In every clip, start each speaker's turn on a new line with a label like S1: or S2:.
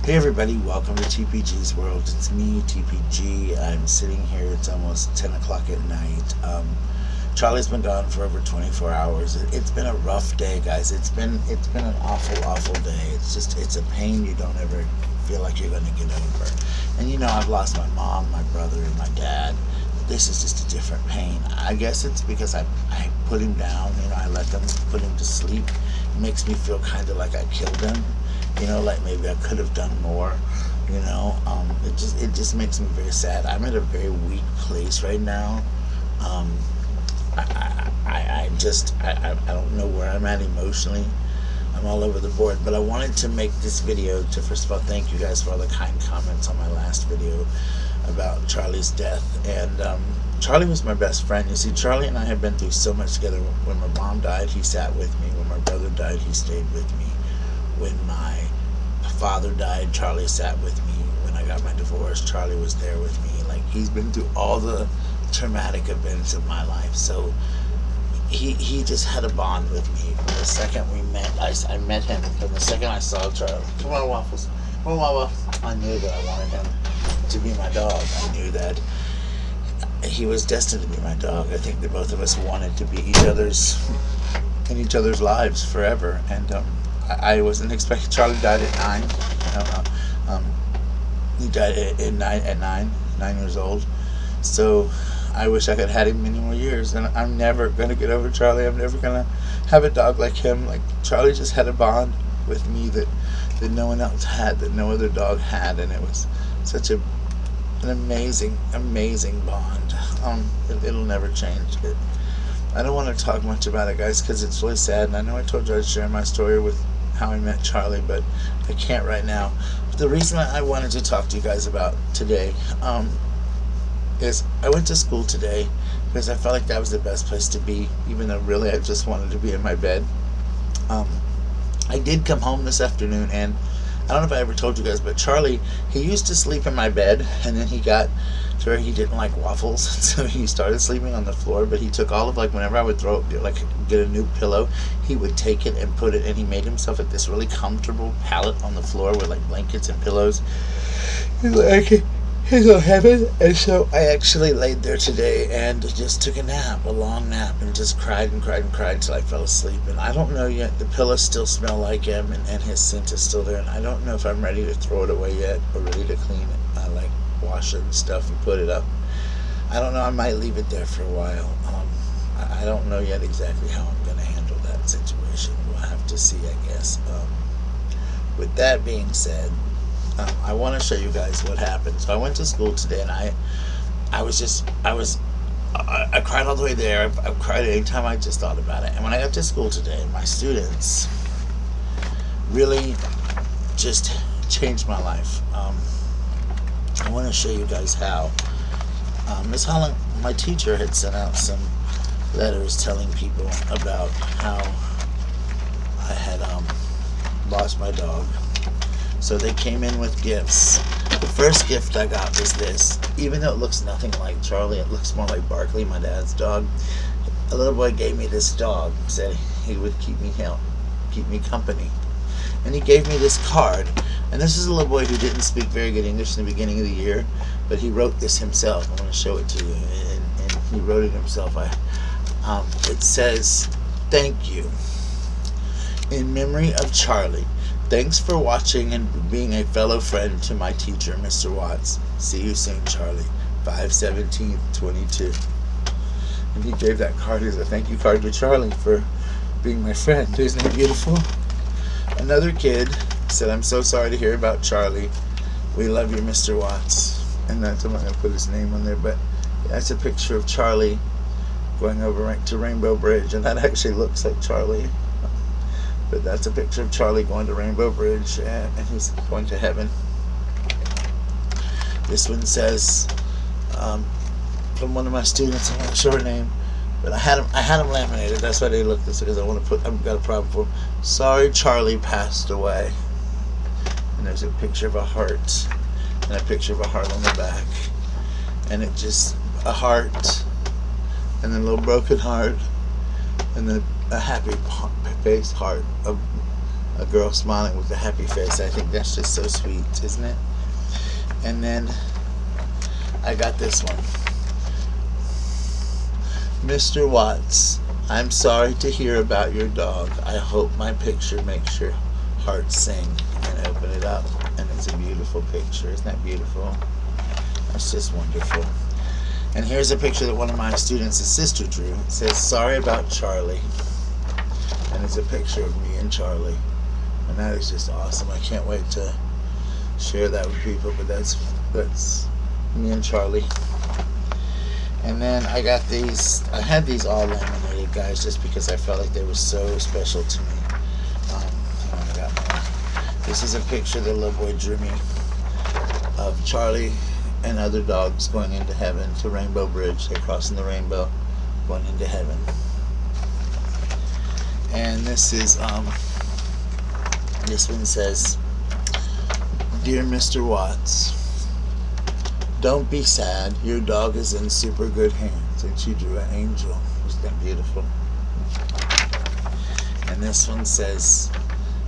S1: Hey everybody, welcome to TPG's world. It's me, TPG. I'm sitting here. It's almost 10 o'clock at night. Charlie's been gone for over 24 hours. It's been a rough day, guys. It's been an awful day. It's a pain you don't ever feel like you're going to get over. And I've lost my mom, my brother, and my dad. This is just a different pain. I guess it's because I put him down. I let them put him to sleep. It makes me feel kind of like I killed him. Like maybe I could have done more. It just makes me very sad. I'm at a very weak place right now. Um, I don't know where I'm at emotionally. I'm all over the board, but I wanted to make this video to first of all thank you guys for all the kind comments on my last video about Charlie's death. And Charlie was my best friend. You see, Charlie and I have been through so much together. When my mom died, he sat with me. When my brother died, he stayed with me. When my father died, Charlie sat with me. When I got my divorce, Charlie was there with me. Like, he's been through all the traumatic events of my life. So he just had a bond with me. From the second we met, I met him. From the second I saw Charlie, come on Waffles, come on Waffles, I knew that I wanted him to be my dog. I knew that he was destined to be my dog. I think that both of us wanted to be in each other's lives forever. And I wasn't expecting. Charlie died at 9. He died at 9 years old. So I wish I could have had him many more years. And I'm never gonna get over Charlie. I'm never gonna have a dog like him. Like, Charlie just had a bond with me that no one else had, that no other dog had, and it was such an amazing bond. It'll never change. I don't want to talk much about it, guys, because it's really sad. And I know I told you I'd share my story with how I met Charlie, but I can't right now. But the reason I wanted to talk to you guys about today is I went to school today because I felt like that was the best place to be, even though really I just wanted to be in my bed. I did come home this afternoon, and I don't know if I ever told you guys, but Charlie, he used to sleep in my bed, and then he got to where he didn't like waffles, so he started sleeping on the floor. But he took all of, like, whenever I would get a new pillow, he would take it and put it, and he made himself at this really comfortable pallet on the floor with like blankets and pillows. He's on heaven. And so I actually laid there today and just took a long nap, and just cried till I fell asleep. And I don't know yet. The pillows still smell like him, and his scent is still there. And I don't know if I'm ready to throw it away yet or ready to clean it. I like wash it and stuff and put it up. I don't know. I might leave it there for a while. I don't know yet exactly how I'm going to handle that situation. We'll have to see, I guess. With that being said, I want to show you guys what happened. So I went to school today, and I cried all the way there. I cried anytime I just thought about it. And when I got to school today, my students really just changed my life. I want to show you guys how. Miss Holland, my teacher, had sent out some letters telling people about how I had lost my dog. So they came in with gifts. The first gift I got was this. Even though it looks nothing like Charlie, it looks more like Barkley, my dad's dog. A little boy gave me this dog, said he would keep me company. And he gave me this card. And this is a little boy who didn't speak very good English in the beginning of the year, but he wrote this himself. I want to show it to you. And he wrote it himself. It says, "Thank you. In memory of Charlie. Thanks for watching and being a fellow friend to my teacher, Mr. Watts. See you soon, Charlie. 5/17/22. And he gave that card as a thank you card to Charlie for being my friend. Isn't that beautiful? Another kid said, "I'm so sorry to hear about Charlie. We love you, Mr. Watts." And that's, I'm not going to put his name on there, but that's a picture of Charlie going over to Rainbow Bridge, and that actually looks like Charlie. But that's a picture of Charlie going to Rainbow Bridge, and he's going to heaven. This one says, from one of my students, I'm not sure her name, but I had them laminated. That's why they look this, because I've got a problem for them. "Sorry, Charlie passed away." And there's a picture of a heart, and a picture of a heart on the back, and it just a heart, and then a little broken heart, and then a happy face heart, a girl smiling with a happy face. I think that's just so sweet, isn't it? And then I got this one. Mr. Watts, I'm sorry to hear about your dog. I hope my picture makes your heart sing. And open it up, and it's a beautiful picture. Isn't that beautiful? That's just wonderful. And here's a picture that one of my students' sister drew. It says, sorry about Charlie. And it's a picture of me and Charlie. And that is just awesome. I can't wait to share that with people, but that's me and Charlie. And then I got these. I had these all laminated, guys, just because I felt like they were so special to me. I got more. This is a picture that a little boy drew me of Charlie and other dogs going into heaven to Rainbow Bridge. They're crossing the rainbow, going into heaven. And this is this one says, Dear Mr. Watts, don't be sad. Your dog is in super good hands. And she drew an angel. Isn't that beautiful? And this one says,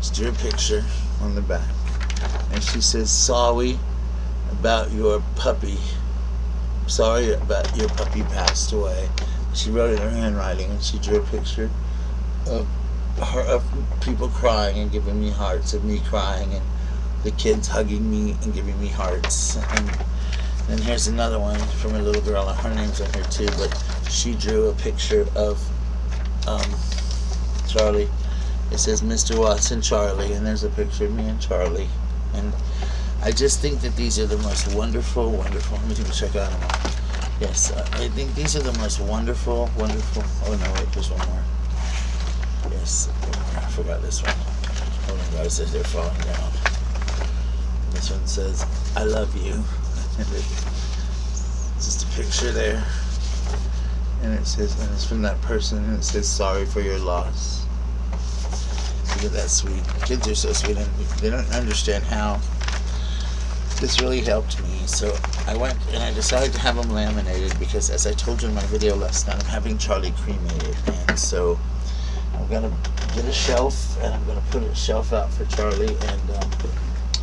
S1: she drew a picture on the back. And she says, sorry about your puppy. Sorry about your puppy passed away. She wrote it in her handwriting, and she drew a picture of people crying and giving me hearts, of me crying and the kids hugging me and giving me hearts. And then here's another one from a little girl, and her name's on here too, but she drew a picture of Charlie. It says Mr. Watts and Charlie, and there's a picture of me and Charlie. And I just think that these are the most wonderful, let me check out them all. Yes, I think these are the most wonderful, oh no, wait, there's one more. Yes, I forgot this one. Hold on, guys, as they're falling down. This one says, I love you. And it's just a picture there. And it says, and it's from that person, and it says, sorry for your loss. Look at that sweet. Kids are so sweet, and they don't understand how this really helped me. So I went and I decided to have them laminated because, as I told you in my video last night, I'm having Charlie cremated. And so I'm going to get a shelf, and I'm going to put a shelf out for Charlie, and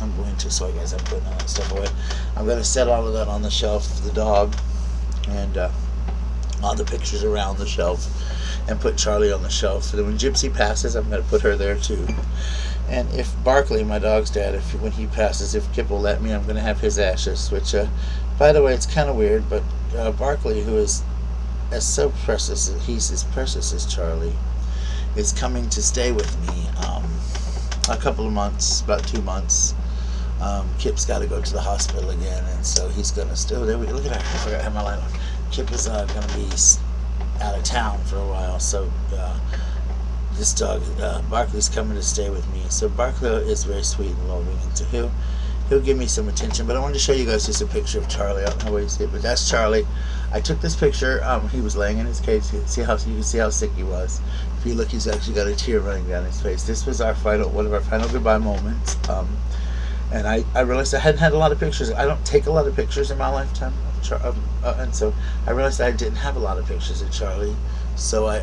S1: I'm going to, sorry guys, I'm putting all that stuff away. I'm going to set all of that on the shelf, the dog, and all the pictures around the shelf, and put Charlie on the shelf. And then when Gypsy passes, I'm going to put her there too. And if Barkley, my dog's dad, when he passes, if Kip will let me, I'm going to have his ashes, which, by the way, it's kind of weird, but Barkley, who is so precious, he's as precious as Charlie, is coming to stay with me a couple of months, about 2 months. Kip's got to go to the hospital again, and so he's going to still, there we go, look at that, I forgot to have my light on. Kip is going to be out of town for a while, so this dog, Barkley's coming to stay with me. So Barkley is very sweet and loving, and so he'll give me some attention. But I wanted to show you guys just a picture of Charlie. I don't know where you see it, but that's Charlie. I took this picture. He was laying in his cage. You can see how sick he was. If you look, he's actually got a tear running down his face. This was one of our final goodbye moments. And I realized I hadn't had a lot of pictures. I don't take a lot of pictures in my lifetime, and so I realized I didn't have a lot of pictures of Charlie. So I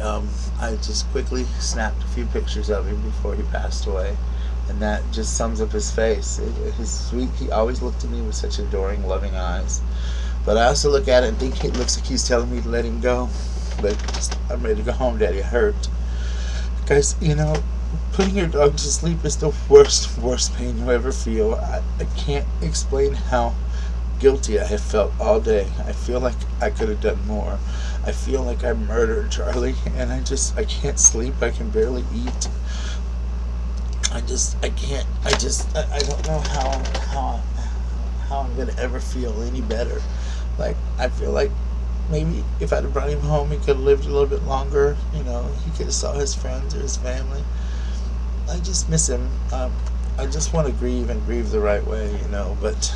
S1: just quickly snapped a few pictures of him before he passed away, and that just sums up his face. His sweet. He always looked at me with such adoring, loving eyes. But I also look at it and think it looks like he's telling me to let him go. But I'm ready to go home, Daddy. I hurt, guys. You know, putting your dog to sleep is the worst pain you'll ever feel. I can't explain how guilty I have felt all day. I feel like I could have done more. I feel like I murdered Charlie, and I can't sleep. I can barely eat. I don't know how I'm gonna ever feel any better. Like, I feel like maybe if I'd have brought him home, he could have lived a little bit longer. You know, he could have saw his friends or his family. I just miss him. I just want to grieve and grieve the right way, you know, but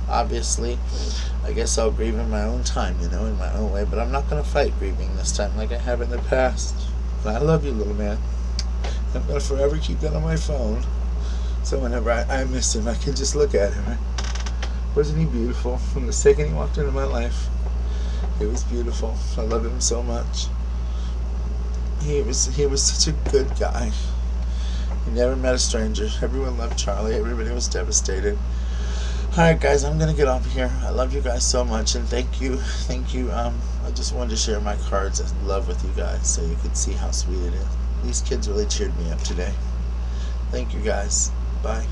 S1: obviously, I guess I'll grieve in my own time, you know, in my own way, but I'm not going to fight grieving this time like I have in the past. But I love you, little man. I'm going to forever keep that on my phone, so whenever I miss him, I can just look at him. Wasn't he beautiful? From the second he walked into my life, it was beautiful. I love him so much. He was such a good guy. He never met a stranger. Everyone loved Charlie. Everybody was devastated. Alright guys, I'm gonna get off here. I love you guys so much, and thank you. I just wanted to share my cards of love with you guys so you could see how sweet it is. These kids really cheered me up today. Thank you guys. Bye.